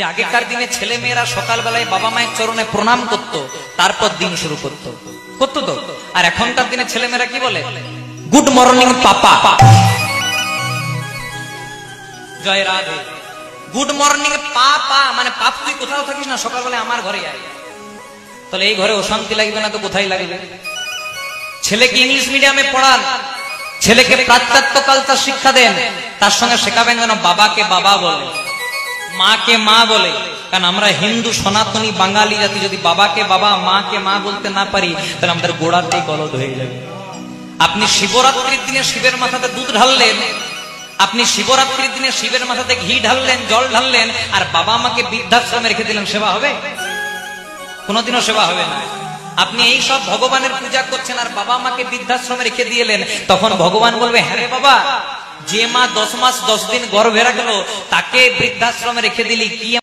যে আগেকার দিনে ছেলে মেয়েরা সকালবেলায় বাবা মায়ের চরণে প্রণাম করত, তারপর দিন শুরু করতো তো। আর এখনকার দিনে ছেলে মেয়েরা কি বলে? গুড মর্নিং পাপা, জয় রাধে। গুড মর্নিং পাপা মানে পাপ, তুই কোথাও থাকিস না, সকালবেলায় আমার ঘরে আয়। তাহলে এই ঘরে অশান্তি লাগবে না তো কোথায় লাগবে? ছেলেকে ইংলিশ মিডিয়ামে পড়ান, ছেলেকে পাশ্চাত্য কালচার শিক্ষা দেন, তার সঙ্গে শেখাবেন যেন বাবাকে বাবা বলে, মাকে মা বলে। কারণ আমরা হিন্দু সনাতনী বাঙালি জাতি যদি বাবাকে বাবা মাকে মা বলতে না পারি, তাহলে আমাদের গোড়াতেই গলদ হয়ে যাবে। আপনি শিবরাত্রির দিনে শিবের মাথাতে দুধ ঢাললেন, আপনি শিবরাত্রির দিনে শিবের মাথাতে ঘি ঢাললেন, জল ঢাললেন, আর বাবা মাকে বৃদ্ধাশ্রমে রেখে দিলেন, সেবা হবে? কোনোদিনও সেবা হবে না। আপনি এই সব ভগবানের পূজা করছেন আর বাবা মাকে বৃদ্ধাশ্রমে রেখে দিয়েলেন, তখন ভগবান বলবে, হ্যাঁ রে বাবা, যে মা 10 মাস 10 দিন গর্ভে রাখলো তাকে বৃদ্ধাশ্রমে রেখে দিলি, কি